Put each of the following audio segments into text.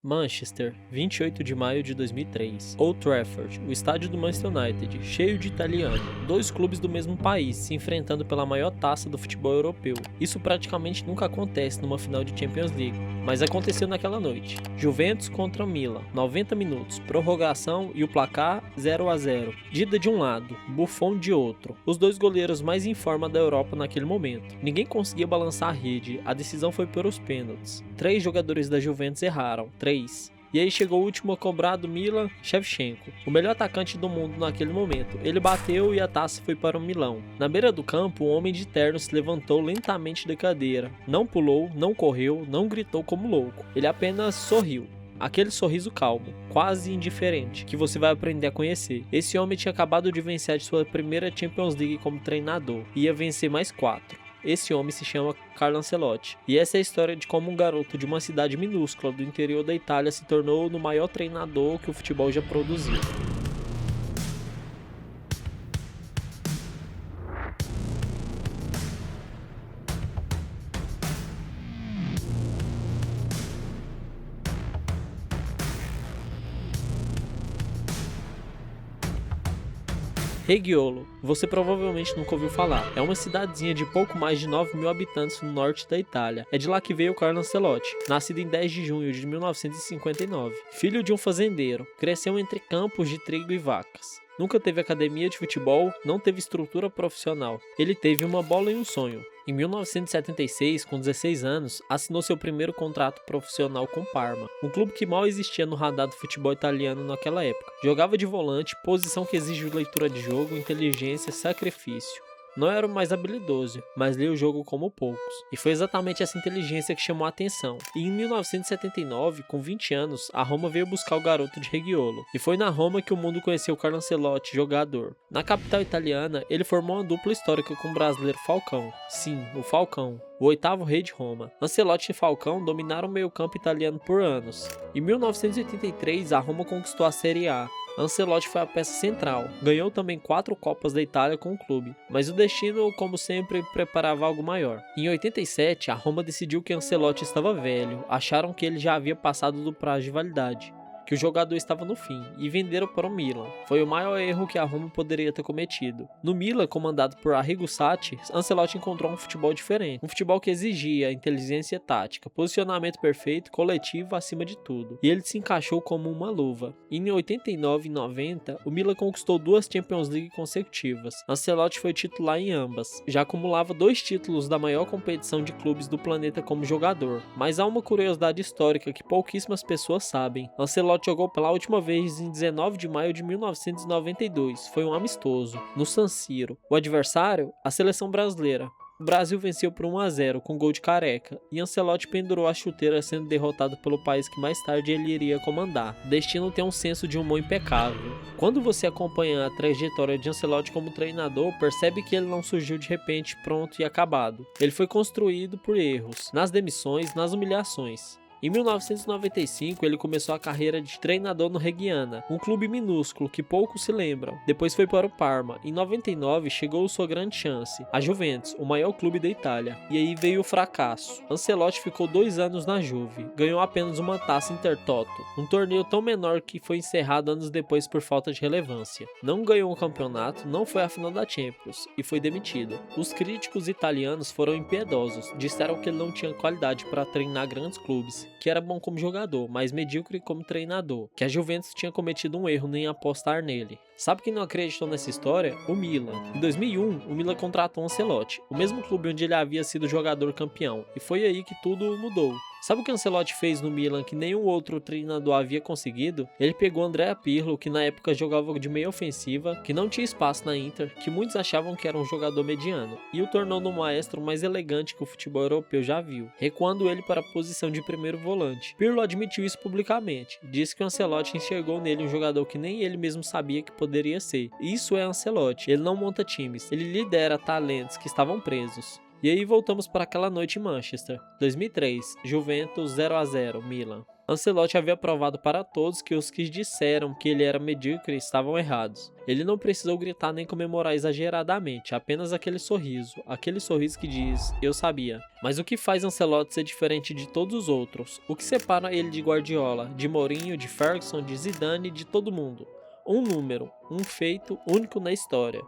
Manchester, 28 de maio de 2003. Old Trafford, o estádio do Manchester United, cheio de italiano. Dois clubes do mesmo país se enfrentando pela maior taça do futebol europeu. Isso praticamente nunca acontece numa final de Champions League, mas aconteceu naquela noite. Juventus contra Milan, 90 minutos, prorrogação e o placar 0-0. Dida de um lado, Buffon de outro. Os dois goleiros mais em forma da Europa naquele momento. Ninguém conseguia balançar a rede, a decisão foi por os pênaltis. 3 jogadores da Juventus erraram. E aí chegou o último a cobrar do Milan, Shevchenko, o melhor atacante do mundo naquele momento. Ele bateu e a taça foi para o Milão. Na beira do campo, um homem de terno se levantou lentamente da cadeira. Não pulou, não correu, não gritou como louco. Ele apenas sorriu. Aquele sorriso calmo, quase indiferente, que você vai aprender a conhecer. Esse homem tinha acabado de vencer a sua primeira Champions League como treinador. E ia vencer mais 4. Esse homem se chama Carlo Ancelotti. E essa é a história de como um garoto de uma cidade minúscula do interior da Itália se tornou o maior treinador que o futebol já produziu. Reggiolo, você provavelmente nunca ouviu falar. É uma cidadezinha de pouco mais de 9 mil habitantes no norte da Itália. É de lá que veio o Carlo Ancelotti, nascido em 10 de junho de 1959. Filho de um fazendeiro, cresceu entre campos de trigo e vacas. Nunca teve academia de futebol, não teve estrutura profissional. Ele teve uma bola e um sonho. Em 1976, com 16 anos, assinou seu primeiro contrato profissional com Parma, um clube que mal existia no radar do futebol italiano naquela época. Jogava de volante, posição que exige leitura de jogo, inteligência, sacrifício. Não era o mais habilidoso, mas lia o jogo como poucos. E foi exatamente essa inteligência que chamou a atenção. E em 1979, com 20 anos, a Roma veio buscar o garoto de Reggiolo. E foi na Roma que o mundo conheceu Carlo Ancelotti, jogador. Na capital italiana, ele formou uma dupla histórica com o brasileiro Falcão. Sim, o Falcão, o oitavo rei de Roma. Ancelotti e Falcão dominaram o meio-campo italiano por anos. Em 1983, a Roma conquistou a Série A. Ancelotti foi a peça central, ganhou também 4 Copas da Itália com o clube, mas o destino, como sempre, preparava algo maior. Em 87, a Roma decidiu que Ancelotti estava velho, acharam que ele já havia passado do prazo de validade, que o jogador estava no fim, e venderam para o Milan. Foi o maior erro que a Roma poderia ter cometido. No Milan, comandado por Arrigo Sacchi, Ancelotti encontrou um futebol diferente, um futebol que exigia inteligência tática, posicionamento perfeito, coletivo acima de tudo, e ele se encaixou como uma luva. Em 89 e 90, o Milan conquistou 2 Champions League consecutivas. Ancelotti foi titular em ambas, já acumulava 2 títulos da maior competição de clubes do planeta como jogador. Mas há uma curiosidade histórica que pouquíssimas pessoas sabem. Ancelotti jogou pela última vez em 19 de maio de 1992, foi um amistoso, no San Siro. O adversário? A seleção brasileira. O Brasil venceu por 1-0 com gol de Careca, e Ancelotti pendurou a chuteira sendo derrotado pelo país que mais tarde ele iria comandar. O destino tem um senso de humor impecável. Quando você acompanha a trajetória de Ancelotti como treinador, percebe que ele não surgiu de repente pronto e acabado. Ele foi construído por erros, nas demissões, nas humilhações. Em 1995, ele começou a carreira de treinador no Reggiana, um clube minúsculo que poucos se lembram. Depois foi para o Parma. Em 99, chegou sua grande chance, a Juventus, o maior clube da Itália. E aí veio o fracasso. Ancelotti ficou 2 anos na Juve, ganhou apenas uma taça Intertoto, um torneio tão menor que foi encerrado anos depois por falta de relevância. Não ganhou um campeonato, não foi à final da Champions e foi demitido. Os críticos italianos foram impiedosos, disseram que ele não tinha qualidade para treinar grandes clubes, que era bom como jogador, mas medíocre como treinador, que a Juventus tinha cometido um erro em apostar nele. Sabe quem não acreditou nessa história? O Milan. Em 2001, o Milan contratou Ancelotti, o mesmo clube onde ele havia sido jogador campeão, e foi aí que tudo mudou. Sabe o que Ancelotti fez no Milan que nenhum outro treinador havia conseguido? Ele pegou Andrea Pirlo, que na época jogava de meia ofensiva, que não tinha espaço na Inter, que muitos achavam que era um jogador mediano, e o tornou no maestro mais elegante que o futebol europeu já viu, recuando ele para a posição de primeiro volante. Pirlo admitiu isso publicamente, disse que o Ancelotti enxergou nele um jogador que nem ele mesmo sabia que poderia ser. Isso é Ancelotti, ele não monta times, ele lidera talentos que estavam presos. E aí voltamos para aquela noite em Manchester. 2003, Juventus 0-0, Milan. Ancelotti havia provado para todos que os que disseram que ele era medíocre estavam errados. Ele não precisou gritar nem comemorar exageradamente, apenas aquele sorriso que diz, eu sabia. Mas o que faz Ancelotti ser diferente de todos os outros? O que separa ele de Guardiola, de Mourinho, de Ferguson, de Zidane, de todo mundo? Um número, um feito único na história.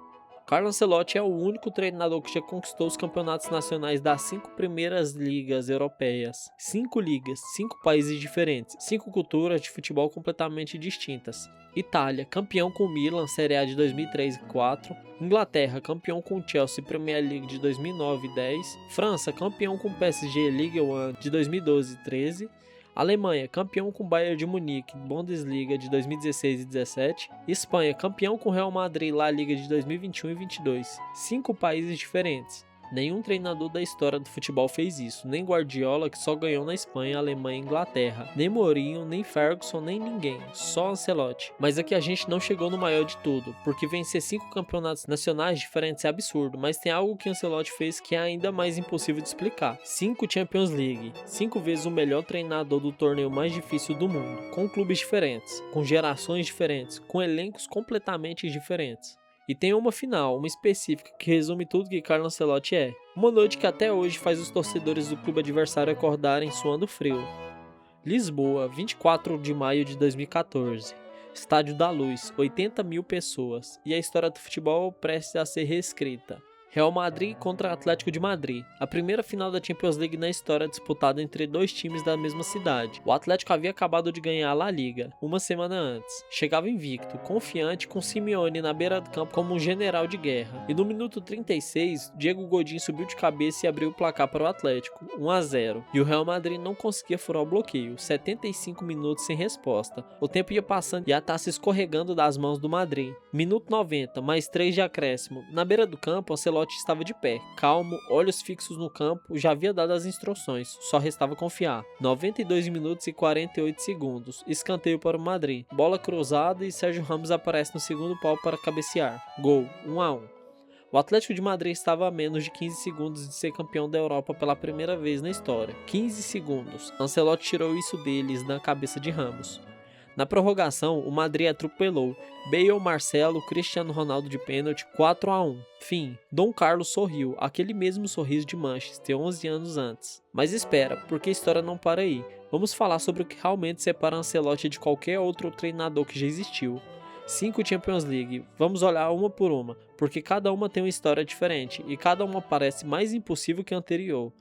Carlo Ancelotti é o único treinador que já conquistou os campeonatos nacionais das 5 primeiras ligas europeias. 5 ligas, 5 países diferentes, 5 culturas de futebol completamente distintas. Itália, campeão com o Milan, Série A de 2003 e 2004. Inglaterra, campeão com o Chelsea Premier League de 2009 e 10. França, campeão com o PSG Ligue 1 de 2012 e 13. Alemanha, campeão com o Bayern de Munique, Bundesliga de 2016 e 17. Espanha, campeão com o Real Madrid, La Liga de 2021 e 22. 5 países diferentes. Nenhum treinador da história do futebol fez isso, nem Guardiola, que só ganhou na Espanha, Alemanha e Inglaterra, nem Mourinho, nem Ferguson, nem ninguém, só Ancelotti. Mas aqui a gente não chegou no maior de tudo, porque vencer 5 campeonatos nacionais diferentes é absurdo, mas tem algo que Ancelotti fez que é ainda mais impossível de explicar. 5 Champions League, 5 vezes o melhor treinador do torneio mais difícil do mundo, com clubes diferentes, com gerações diferentes, com elencos completamente diferentes. E tem uma final, uma específica, que resume tudo que Carlo Ancelotti é. Uma noite que até hoje faz os torcedores do clube adversário acordarem suando frio. Lisboa, 24 de maio de 2014. Estádio da Luz, 80 mil pessoas. E a história do futebol prestes a ser reescrita. Real Madrid contra Atlético de Madrid, a primeira final da Champions League na história disputada entre dois times da mesma cidade. O Atlético havia acabado de ganhar a La Liga, uma semana antes. Chegava invicto, confiante, com Simeone na beira do campo como um general de guerra. E no minuto 36, Diego Godin subiu de cabeça e abriu o placar para o Atlético, 1-0. E o Real Madrid não conseguia furar o bloqueio, 75 minutos sem resposta. O tempo ia passando e a taça escorregando das mãos do Madrid. Minuto 90, mais 3 de acréscimo. Na beira do campo, Ancelotti estava de pé, calmo, olhos fixos no campo, já havia dado as instruções, só restava confiar. 92 minutos e 48 segundos, escanteio para o Madrid, bola cruzada e Sérgio Ramos aparece no segundo pau para cabecear. Gol, 1-1. O Atlético de Madrid estava a menos de 15 segundos de ser campeão da Europa pela primeira vez na história. 15 segundos. Ancelotti tirou isso deles na cabeça de Ramos. Na prorrogação, o Madrid atropelou. Bale, Marcelo, Cristiano Ronaldo de pênalti, 4-1. Fim. Dom Carlos sorriu, aquele mesmo sorriso de Manchester, 11 anos antes. Mas espera, porque a história não para aí. Vamos falar sobre o que realmente separa Ancelotti de qualquer outro treinador que já existiu. 5 Champions League, vamos olhar uma por uma, porque cada uma tem uma história diferente, e cada uma parece mais impossível que a anterior.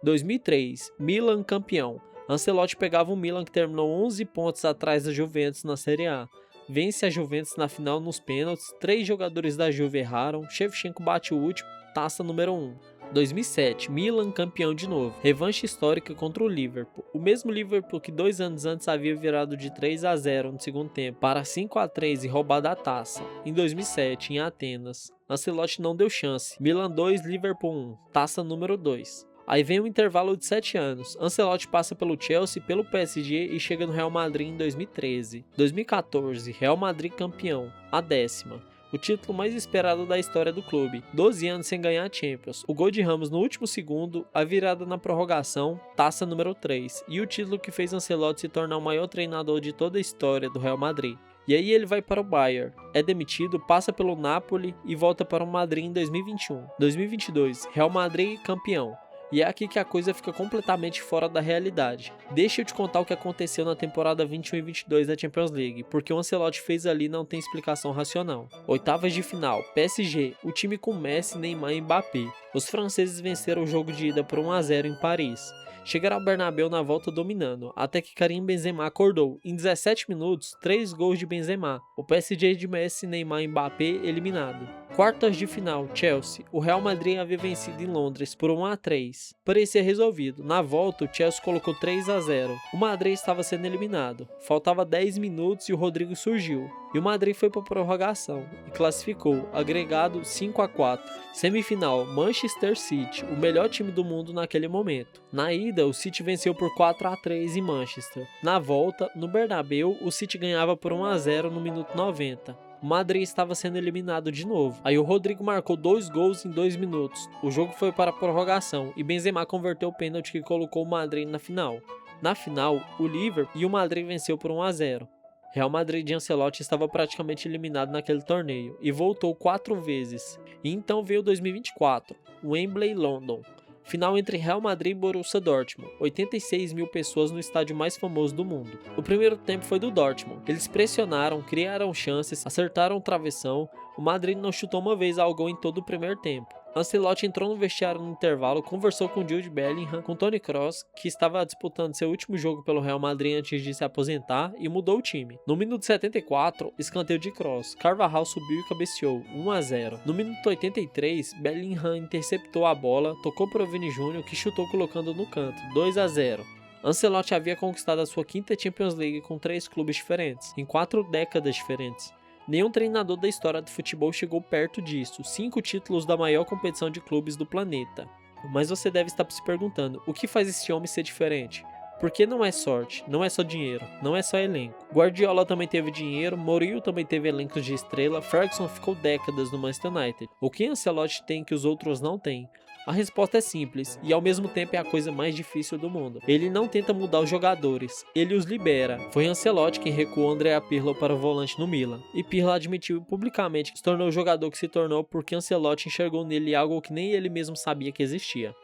2003, Milan campeão. Ancelotti pegava o Milan que terminou 11 pontos atrás da Juventus na Série A. Vence a Juventus na final nos pênaltis, 3 jogadores da Juve erraram, Shevchenko bate o último, taça número 1. 2007, Milan campeão de novo, revanche histórica contra o Liverpool. O mesmo Liverpool que 2 anos antes havia virado de 3-0 no segundo tempo para 5-3 e roubado a taça. Em 2007, em Atenas, Ancelotti não deu chance, Milan 2, Liverpool 1, taça número 2. Aí vem um intervalo de 7 anos. Ancelotti passa pelo Chelsea, pelo PSG e chega no Real Madrid em 2013. 2014, Real Madrid campeão, a 10ª. O título mais esperado da história do clube. 12 anos sem ganhar a Champions. O gol de Ramos no último segundo, a virada na prorrogação, taça número 3. E o título que fez Ancelotti se tornar o maior treinador de toda a história do Real Madrid. E aí ele vai para o Bayern, é demitido, passa pelo Napoli e volta para o Madrid em 2021. 2022, Real Madrid campeão. E é aqui que a coisa fica completamente fora da realidade. Deixa eu te contar o que aconteceu na temporada 21 e 22 da Champions League, porque o Ancelotti fez ali não tem explicação racional. Oitavas de final, PSG, o time com Messi, Neymar e Mbappé. Os franceses venceram o jogo de ida por 1-0 em Paris. Chegaram ao Bernabéu na volta dominando, até que Karim Benzema acordou. Em 17 minutos, 3 gols de Benzema. O PSG de Messi, Neymar e Mbappé eliminado. Quartas de final, Chelsea. O Real Madrid havia vencido em Londres por 1-3. Parecia resolvido. Na volta, o Chelsea colocou 3-0. O Madrid estava sendo eliminado. Faltava 10 minutos e o Rodrigo surgiu. E o Madrid foi para a prorrogação e classificou, agregado 5-4. Semifinal, Manchester City, o melhor time do mundo naquele momento. Na ida, o City venceu por 4-3 em Manchester. Na volta, no Bernabéu, o City ganhava por 1-0 no minuto 90. O Madrid estava sendo eliminado de novo. Aí o Rodrigo marcou 2 gols em 2 minutos. O jogo foi para a prorrogação e Benzema converteu o pênalti que colocou o Madrid na final. Na final, o Liverpool e o Madrid venceu por 1-0. Real Madrid de Ancelotti estava praticamente eliminado naquele torneio e voltou 4 vezes. E então veio 2024, Wembley, London. Final entre Real Madrid e Borussia Dortmund, 86 mil pessoas no estádio mais famoso do mundo. O primeiro tempo foi do Dortmund. Eles pressionaram, criaram chances, acertaram o travessão. O Madrid não chutou uma vez ao gol em todo o primeiro tempo. Ancelotti entrou no vestiário no intervalo, conversou com Jude Bellingham, com Toni Kroos, que estava disputando seu último jogo pelo Real Madrid antes de se aposentar, e mudou o time. No minuto 74, escanteio de Kroos, Carvajal subiu e cabeceou, 1-0. No minuto 83, Bellingham interceptou a bola, tocou para o Vini Júnior, que chutou colocando no canto, 2-0. Ancelotti havia conquistado a sua 5ª Champions League com 3 clubes diferentes, em 4 décadas diferentes. Nenhum treinador da história do futebol chegou perto disso, 5 títulos da maior competição de clubes do planeta. Mas você deve estar se perguntando, o que faz esse homem ser diferente? Porque não é sorte, não é só dinheiro, não é só elenco. Guardiola também teve dinheiro, Mourinho também teve elencos de estrela, Ferguson ficou décadas no Manchester United. O que Ancelotti tem que os outros não têm? A resposta é simples, e ao mesmo tempo é a coisa mais difícil do mundo. Ele não tenta mudar os jogadores, ele os libera. Foi Ancelotti quem recuou Andrea Pirlo para o volante no Milan, e Pirlo admitiu publicamente que se tornou o jogador que se tornou porque Ancelotti enxergou nele algo que nem ele mesmo sabia que existia.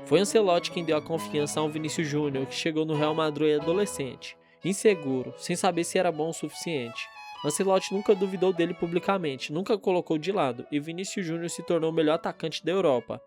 Foi Ancelotti quem deu a confiança ao Vinícius Júnior, que chegou no Real Madrid adolescente, inseguro, sem saber se era bom o suficiente. Ancelotti nunca duvidou dele publicamente, nunca colocou de lado, e Vinícius Júnior se tornou o melhor atacante da Europa.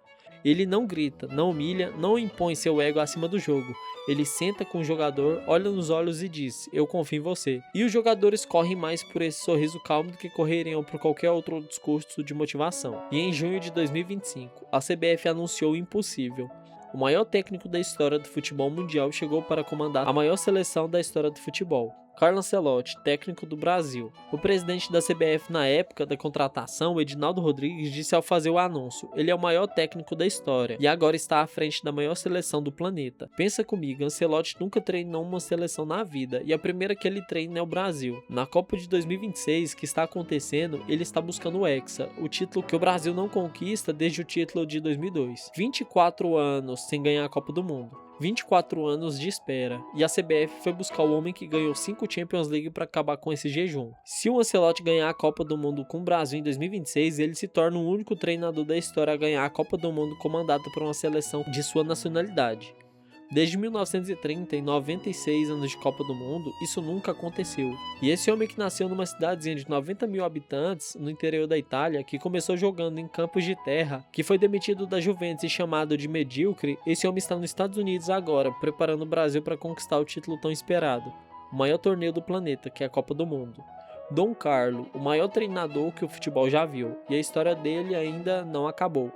Ele não grita, não humilha, não impõe seu ego acima do jogo. Ele senta com o jogador, olha nos olhos e diz, eu confio em você. E os jogadores correm mais por esse sorriso calmo do que correriam por qualquer outro discurso de motivação. E em junho de 2025, a CBF anunciou o impossível. O maior técnico da história do futebol mundial chegou para comandar a maior seleção da história do futebol. Carlo Ancelotti, técnico do Brasil. O presidente da CBF na época da contratação, Edinaldo Rodrigues, disse ao fazer o anúncio: ele é o maior técnico da história e agora está à frente da maior seleção do planeta. Pensa comigo, Ancelotti nunca treinou uma seleção na vida e a primeira que ele treina é o Brasil. Na Copa de 2026, que está acontecendo, ele está buscando o Hexa, o título que o Brasil não conquista desde o título de 2002. 24 anos sem ganhar a Copa do Mundo. 24 anos de espera, e a CBF foi buscar o homem que ganhou 5 Champions League para acabar com esse jejum. Se o Ancelotti ganhar a Copa do Mundo com o Brasil em 2026, ele se torna o único treinador da história a ganhar a Copa do Mundo comandada por uma seleção de sua nacionalidade. Desde 1930, em 96 anos de Copa do Mundo, isso nunca aconteceu. E esse homem que nasceu numa cidadezinha de 90 mil habitantes, no interior da Itália, que começou jogando em campos de terra, que foi demitido da Juventus e chamado de medíocre, esse homem está nos Estados Unidos agora, preparando o Brasil para conquistar o título tão esperado, o maior torneio do planeta, que é a Copa do Mundo. Dom Carlo, o maior treinador que o futebol já viu, e a história dele ainda não acabou.